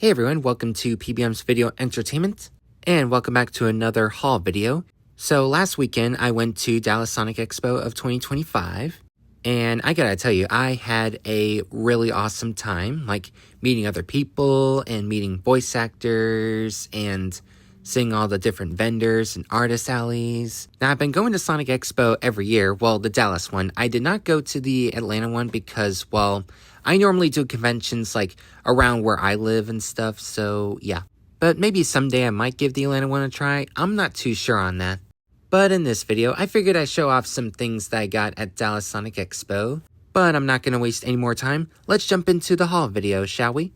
Hey everyone, welcome to PBM's Video Entertainment, and welcome back to another haul video. So last weekend, I went to Dallas Sonic Expo of 2025, and I gotta tell you, I had a really awesome time, like meeting other people and meeting voice actors and seeing all the different vendors and artist alleys. Now, I've been going to Sonic Expo every year, well, the Dallas one. I did not go to the Atlanta one because, well, I normally do conventions like around where I live and stuff, so yeah. But maybe someday I might give the Atlanta one a try. I'm not too sure on that. But in this video, I figured I'd show off some things that I got at Dallas Sonic Expo. But I'm not going to waste any more time. Let's jump into the haul video, shall we?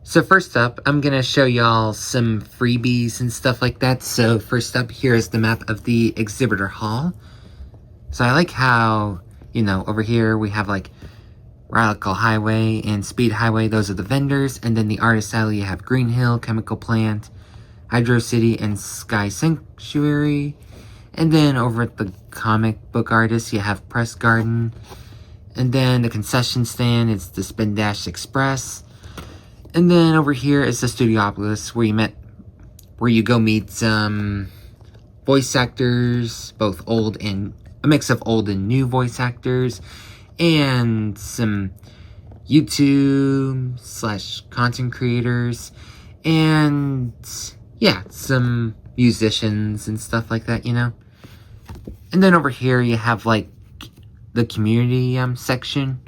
So first up, I'm going to show y'all some freebies and stuff like that. So first up, here is the map of the exhibitor hall. So I like how, you know, over here we have like Radical Highway and Speed Highway, those are the vendors. And then the artist alley, you have Green Hill, Chemical Plant, Hydro City, and Sky Sanctuary. And then over at the comic book artist, you have Press Garden. And then the concession stand is the Spin Dash Express. And then over here is the Studiopolis, where you go meet some voice actors, both old and a mix of old and new voice actors, and some YouTube / content creators, and yeah, some musicians and stuff like that, you know. And then over here you have like the community section,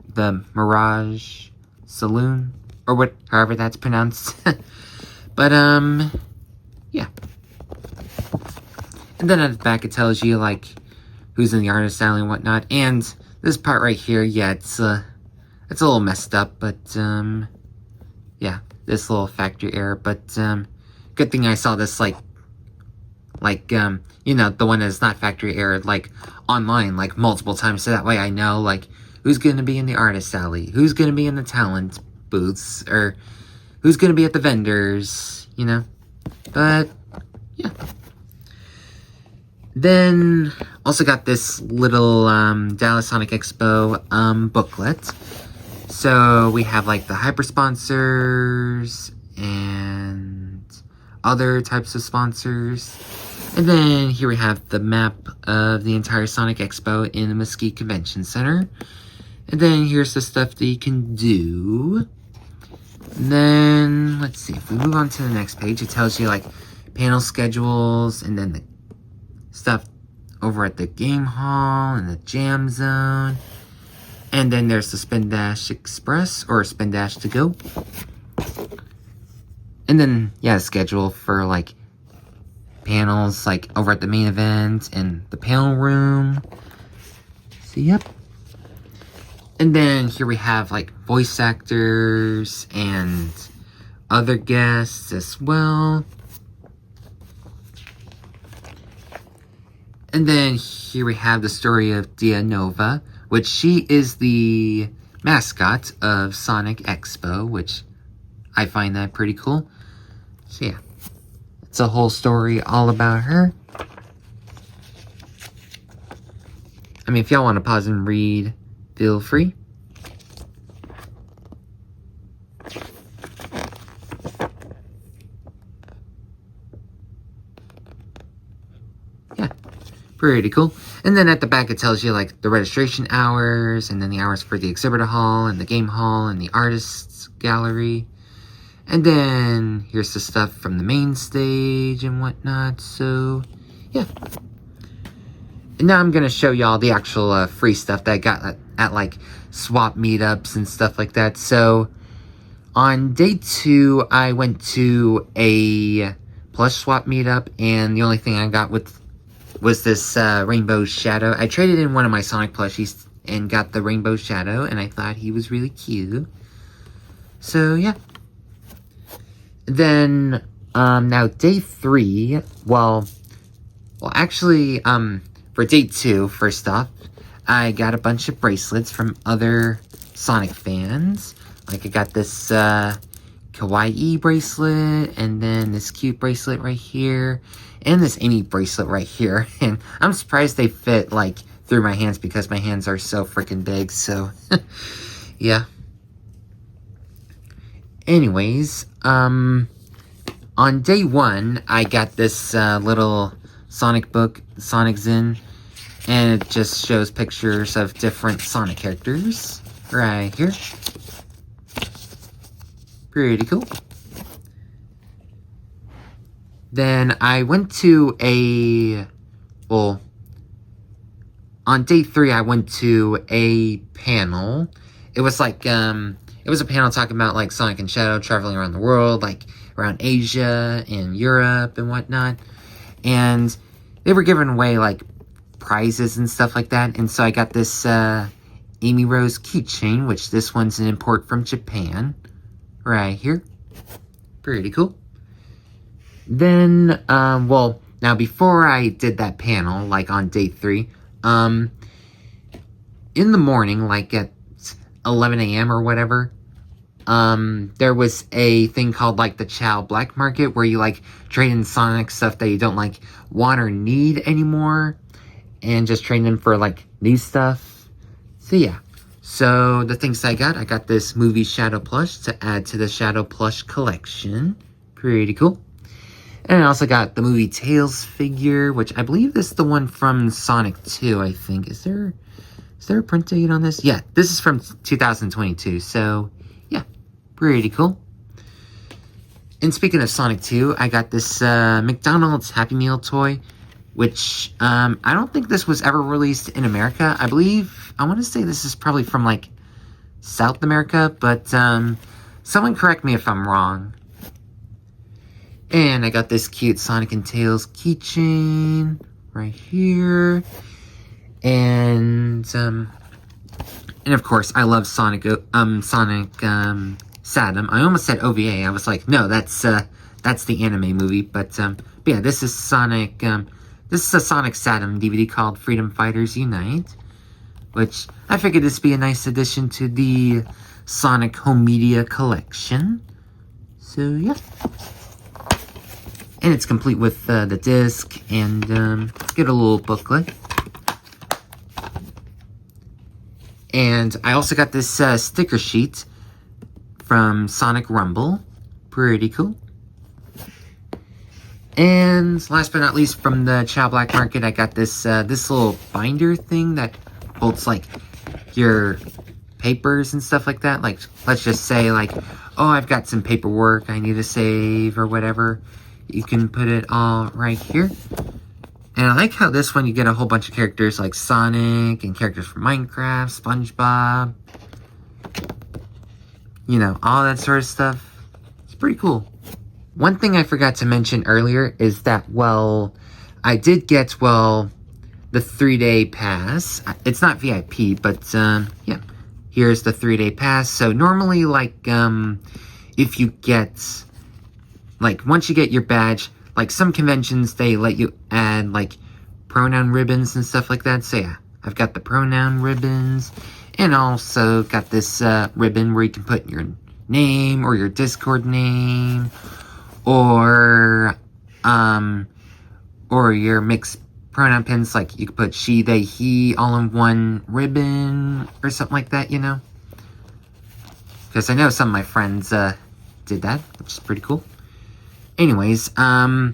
the Mirage Saloon, or however that's pronounced. But yeah. And then at the back it tells you like who's in the artist alley and whatnot. And this part right here, yeah, it's a little messed up, but yeah, this little factory error. But good thing I saw this like you know, the one that's not factory error like online like multiple times, so that way I know like who's gonna be in the artist alley, who's gonna be in the talent booths, or who's gonna be at the vendors, you know. But yeah. Then also got this little Dallas Sonic Expo booklet. So we have like the hyper sponsors and other types of sponsors. And then here we have the map of the entire Sonic Expo in the Mesquite Convention Center. And then here's the stuff that you can do. And then, let's see, if we move on to the next page, it tells you like panel schedules, and then the stuff over at the game hall and the jam zone. And then there's the Spin Dash Express, or Spin Dash to go. And then, yeah, schedule for like panels like over at the main event and the panel room. So, yep. And then here we have like voice actors and other guests as well. And then here we have the story of Dia Nova, which she is the mascot of Sonic Expo, which I find that pretty cool. So yeah, it's a whole story all about her. I mean, if y'all want to pause and read, feel free. Yeah, pretty cool. And then at the back it tells you like the registration hours, and then the hours for the exhibitor hall and the game hall and the artists gallery. And then here's the stuff from the main stage and whatnot. So yeah. And now I'm going to show y'all the actual free stuff that I got at like swap meetups and stuff like that. So on day 2, I went to a plush swap meetup, and the only thing I got was this Rainbow Shadow. I traded in one of my Sonic plushies and got the Rainbow Shadow, and I thought he was really cute. So yeah. Then now day 3, well actually for day 2, first off, I got a bunch of bracelets from other Sonic fans. Like I got this kawaii bracelet, and then this cute bracelet right here, and this Amy bracelet right here. And I'm surprised they fit like through my hands because my hands are so freaking big. So yeah. Anyways, on day 1, I got this little Sonic book, Sonic Zen, and it just shows pictures of different Sonic characters right here. Pretty cool. Then I went to on day 3, I went to a panel. It was like, it was a panel talking about, like, Sonic and Shadow traveling around the world, like, around Asia and Europe and whatnot. And they were giving away, like, prizes and stuff like that. And so I got this, Amy Rose keychain, which this one's an import from Japan. Right here. Pretty cool. Then, well, now before I did that panel, like, on day 3, in the morning, like, at 11 a.m. or whatever, there was a thing called, like, the Chow Black Market, where you, like, trade in Sonic stuff that you don't, like, want or need anymore, and just trade in for, like, new stuff. So, yeah. So, the things I got this movie Shadow plush to add to the Shadow plush collection. Pretty cool. And I also got the movie Tails figure, which I believe this is the one from Sonic 2, I think. Is there a print date on this? Yeah, this is from 2022, so, yeah, pretty cool. And speaking of Sonic 2, I got this McDonald's Happy Meal toy, which, I don't think this was ever released in America. I want to say this is probably from, like, South America, but, someone correct me if I'm wrong. And I got this cute Sonic and Tails keychain right here. And of course, I love Sonic Saddam. I almost said OVA. I was like, no, that's the anime movie. But yeah, this is Sonic, this is a Sonic Saddam DVD called Freedom Fighters Unite, which I figured this would be a nice addition to the Sonic Home Media collection. So, yeah. And it's complete with the disc and get a little booklet. And I also got this sticker sheet from Sonic Rumble. Pretty cool. And last but not least, from the Chow Black Market, I got this this little binder thing that holds, like, your papers and stuff like that. Like, let's just say, like, oh, I've got some paperwork I need to save or whatever. You can put it all right here. And I like how this one you get a whole bunch of characters like Sonic and characters from Minecraft, SpongeBob. You know, all that sort of stuff. It's pretty cool. One thing I forgot to mention earlier is that, well, I did get, well, the 3-day pass. It's not VIP, but, yeah. Here's the 3-day pass. So normally, like, if you get, like, once you get your badge, like, some conventions, they let you add, like, pronoun ribbons and stuff like that. So, yeah, I've got the pronoun ribbons. And also got this ribbon where you can put your name or your Discord name. Or your mixed pronoun pins. Like, you could put she, they, he all in one ribbon. Or something like that, you know. Because I know some of my friends did that, which is pretty cool. Anyways, the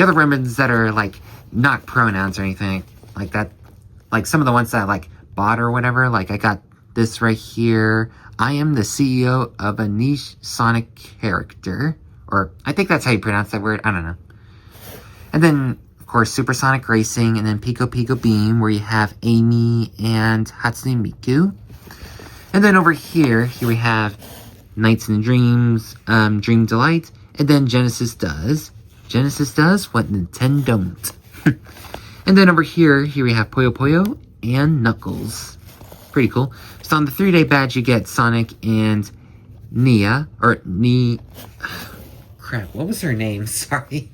other ribbons that are, like, not pronouns or anything like that, like, some of the ones that I, like, bought or whatever, like, I got this right here. I am the CEO of a niche Sonic character. Or, I think that's how you pronounce that word. I don't know. And then, of course, Supersonic Racing, and then Pico Pico Beam, where you have Amy and Hatsune Miku. And then over here we have Nights and Dreams, Dream Delight, and then Genesis Does. Genesis does what Nintendo don't. And then over here we have Puyo Puyo and Knuckles. Pretty cool. So on the 3-day badge, you get Sonic and Nia, or crap, what was her name? Sorry.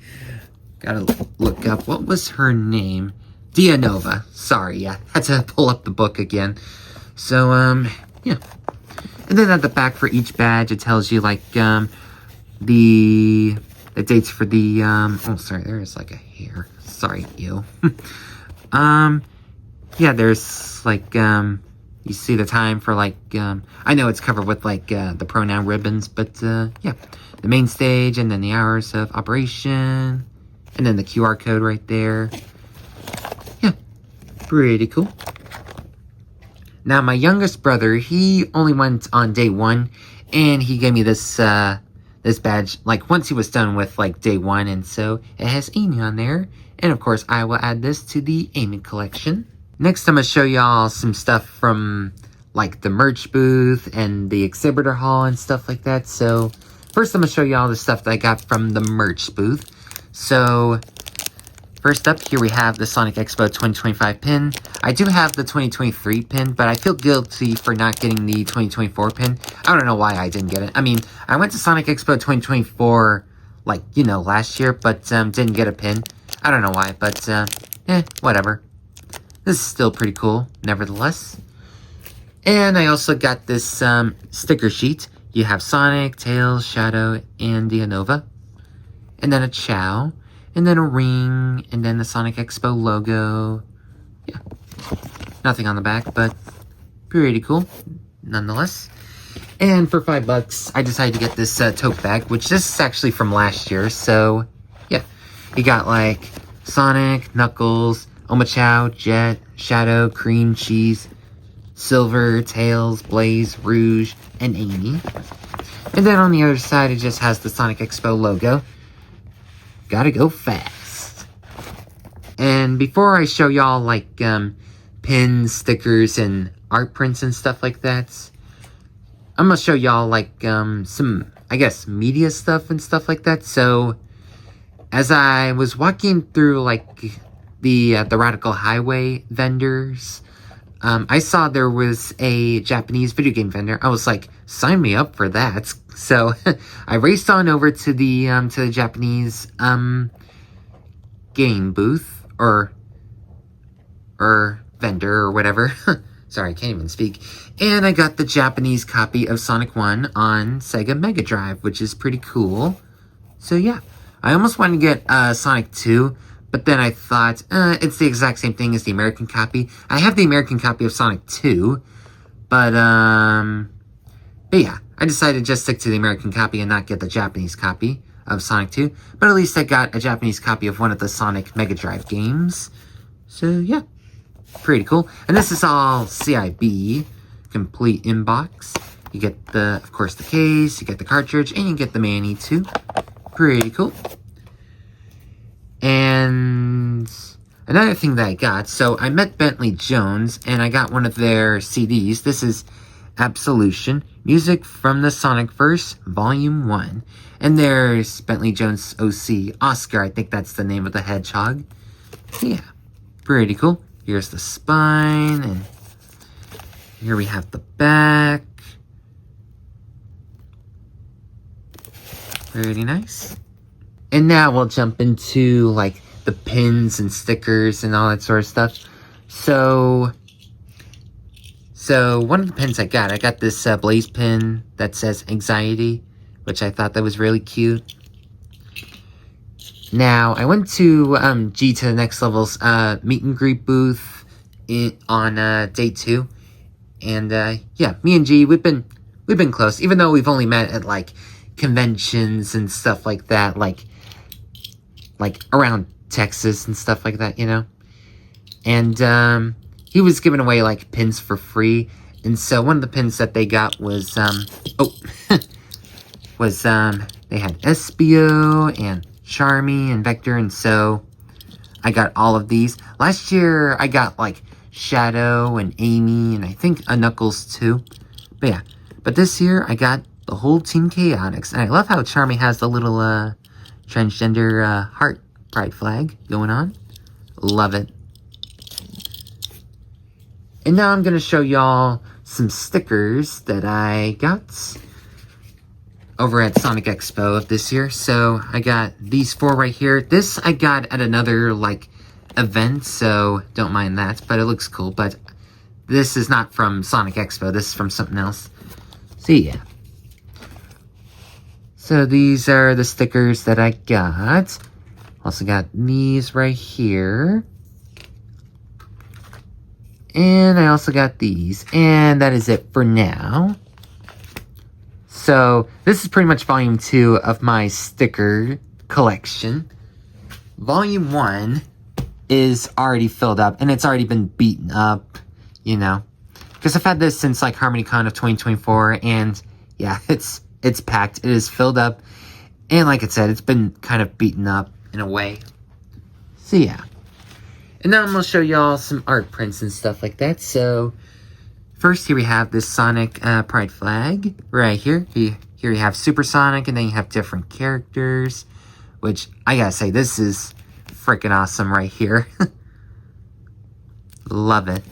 Gotta look up. What was her name? Dianova. Sorry, yeah. Had to pull up the book again. So, yeah. And then at the back for each badge, it tells you, like, the dates for the, oh, sorry, there's, like, a hair. Sorry, ew. Yeah, there's, like, You see the time for like, I know it's covered with like the pronoun ribbons, but yeah. The main stage, and then the hours of operation, and then the QR code right there. Yeah, pretty cool. Now, my youngest brother, he only went on day 1, and he gave me this this badge, like, once he was done with, like, day 1, and so it has Amy on there. And, of course, I will add this to the Amy collection. Next, I'm going to show y'all some stuff from, like, the merch booth and the exhibitor hall and stuff like that. So, first, I'm going to show y'all the stuff that I got from the merch booth. So, first up, here we have the Sonic Expo 2025 pin. I do have the 2023 pin, but I feel guilty for not getting the 2024 pin. I don't know why I didn't get it. I mean, I went to Sonic Expo 2024, like, you know, last year, but didn't get a pin. I don't know why, but, whatever. This is still pretty cool, nevertheless. And I also got this sticker sheet. You have Sonic, Tails, Shadow, and Nova. And then a Chow. And then a ring, and then the Sonic Expo logo. Yeah. Nothing on the back, but pretty cool, nonetheless. And for $5, I decided to get this tote bag, which this is actually from last year, so yeah. You got, like, Sonic, Knuckles, Omochao, Jet, Shadow, Cream, Cheese, Silver, Tails, Blaze, Rouge, and Amy. And then on the other side, it just has the Sonic Expo logo. Gotta go fast. And before I show y'all, like, pins, stickers, and art prints and stuff like that, I'm gonna show y'all, like, some, I guess, media stuff and stuff like that. So, as I was walking through, like, the Radical Highway vendors, I saw there was a Japanese video game vendor. I was like, sign me up for that. So I raced on over to the Japanese game booth or vendor or whatever. Sorry, I can't even speak. And I got the Japanese copy of Sonic 1 on Sega Mega Drive, which is pretty cool. So yeah, I almost wanted to get Sonic 2, but then I thought, it's the exact same thing as the American copy. I have the American copy of Sonic 2, but yeah, I decided to just stick to the American copy and not get the Japanese copy of Sonic 2. But at least I got a Japanese copy of one of the Sonic Mega Drive games. So yeah, pretty cool. And this is all CIB, complete inbox. You get the, of course, the case, you get the cartridge, and you get the Manny too. Pretty cool. And another thing that I got, so I met Bentley Jones, and I got one of their CDs. This is Absolution, Music from the Sonicverse, Volume 1. And there's Bentley Jones OC, Oscar, I think that's the name of the hedgehog. Yeah, pretty cool. Here's the spine, and here we have the back. Pretty nice. And now we'll jump into, like, the pins and stickers and all that sort of stuff. So one of the pins I got this Blaze pin that says Anxiety, which I thought that was really cute. Now, I went to G to the Next Level's meet and greet booth on day 2. And, yeah, me and G, we've been close, even though we've only met at, like, conventions and stuff like that, like around Texas and stuff like that, you know? And, he was giving away, like, pins for free. And so one of the pins that they got was, they had Espio and Charmy and Vector. And so I got all of these. Last year, I got, like, Shadow and Amy and I think a Knuckles too. But yeah. But this year, I got the whole Team Chaotix. And I love how Charmy has the little, transgender, heart pride flag going on. Love it. And now I'm going to show y'all some stickers that I got over at Sonic Expo of this year. So I got these 4 right here. This I got at another, like, event, so don't mind that. But it looks cool. But this is not from Sonic Expo. This is from something else. So yeah. So these are the stickers that I got. Also got these right here. And I also got these. And that is it for now. So, this is pretty much volume 2 of my sticker collection. Volume 1 is already filled up, and it's already been beaten up, you know. Because I've had this since, like, HarmonyCon of 2024, and, yeah, it's packed. It is filled up, and like I said, it's been kind of beaten up in a way. So, yeah. And now I'm going to show y'all some art prints and stuff like that. So, first here we have this Sonic pride flag right here. Here you have Supersonic, and then you have different characters, which I gotta say, this is freaking awesome right here. Love it.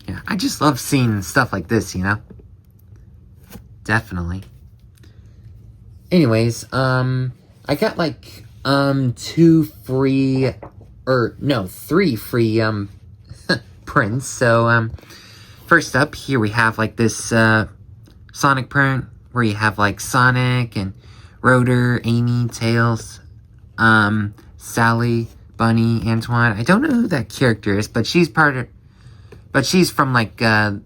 Yeah, I just love seeing stuff like this, you know? Definitely. Anyways, I got like 3 free prints. So first up here we have like this Sonic print where you have like Sonic and Rotor, Amy, Tails, Sally, Bunny, Antoine. I don't know who that character is, but she's from like the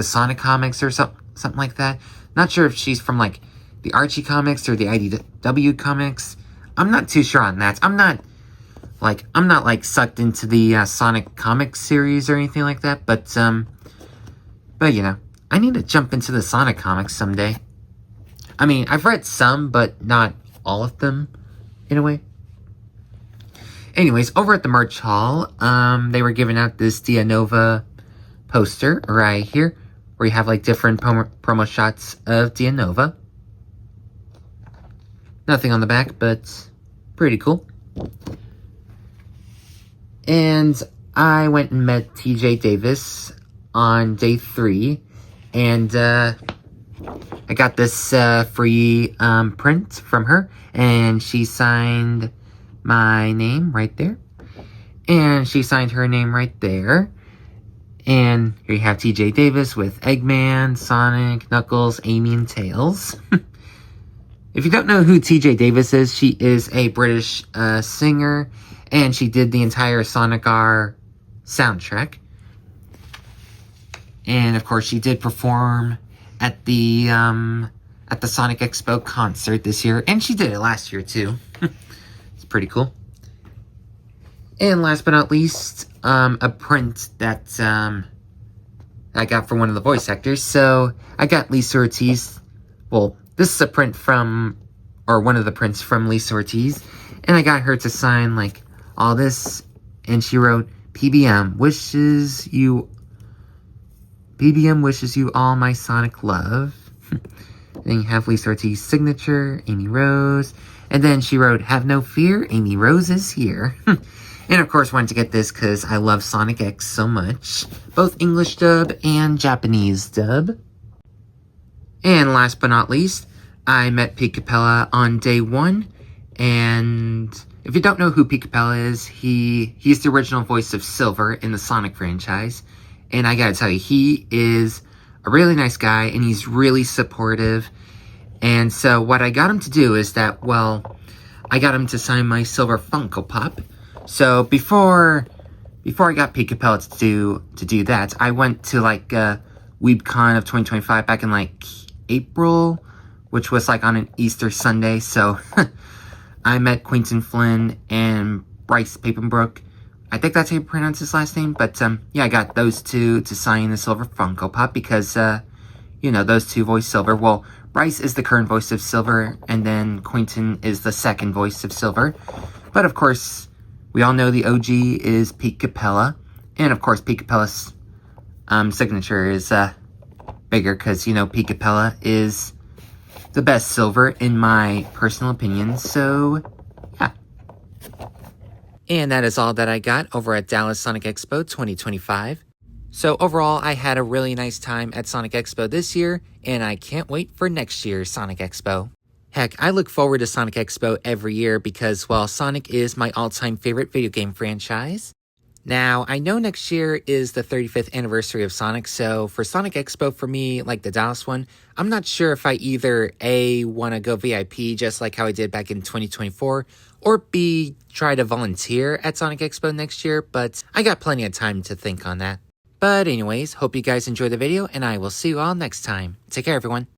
Sonic comics or something like that. Not sure if she's from like the Archie comics or the IDW comics. I'm not too sure on that. I'm not like sucked into the Sonic comic series or anything like that, but you know, I need to jump into the Sonic comics someday. I mean, I've read some, but not all of them, in a way. Anyways, over at the merch hall, they were giving out this Dia Nova poster right here, where you have like different promo shots of Dia Nova. Nothing on the back, but pretty cool. And I went and met TJ Davis on day 3, and I got this free print from her, and she signed my name right there, and she signed her name right there. And here you have TJ Davis with Eggman, Sonic, Knuckles, Amy, and Tails. If you don't know who TJ Davis is, she is a British singer, and she did the entire Sonic R soundtrack. And of course, she did perform at the Sonic Expo concert this year, and she did it last year too. It's pretty cool. And last but not least, a print that I got for one of the voice actors. So I got Lisa Ortiz. Well, this is a print from, or one of the prints from Lisa Ortiz, and I got her to sign like all this, and she wrote, PBM wishes you all my Sonic love. Then you have Lisa Ortiz's signature, Amy Rose, and then she wrote, have no fear, Amy Rose is here. And of course wanted to get this because I love Sonic X so much, both English dub and Japanese dub. And last but not least, I met Pete Capella on day 1, and if you don't know who Pete Capella is, he's the original voice of Silver in the Sonic franchise, and I gotta tell you, he is a really nice guy, and he's really supportive. And so what I got him to do is that, well, I got him to sign my Silver Funko Pop. So before I got Pete Capella to do that, I went to like WeebCon of 2025 back in like April, which was like on an Easter Sunday. So I met Quentin Flynn and Bryce Papenbrook. I think that's how you pronounce his last name. But yeah, I got those two to sign the Silver Funko Pop because you know, those two voice Silver. Well, Bryce is the current voice of Silver, and then Quentin is the second voice of Silver. But of course, we all know the OG is Pete Capella, and of course Pete Capella's signature is bigger because, you know, Pete Capella is the best Silver in my personal opinion. So yeah. And that is all that I got over at Dallas Sonic Expo 2025. So overall, I had a really nice time at Sonic Expo this year, and I can't wait for next year's Sonic Expo. Heck, I look forward to Sonic Expo every year because, well, Sonic is my all-time favorite video game franchise. Now, I know next year is the 35th anniversary of Sonic, so for Sonic Expo for me, like the Dallas one, I'm not sure if I either A, want to go VIP just like how I did back in 2024, or B, try to volunteer at Sonic Expo next year, but I got plenty of time to think on that. But anyways, hope you guys enjoyed the video, and I will see you all next time. Take care, everyone.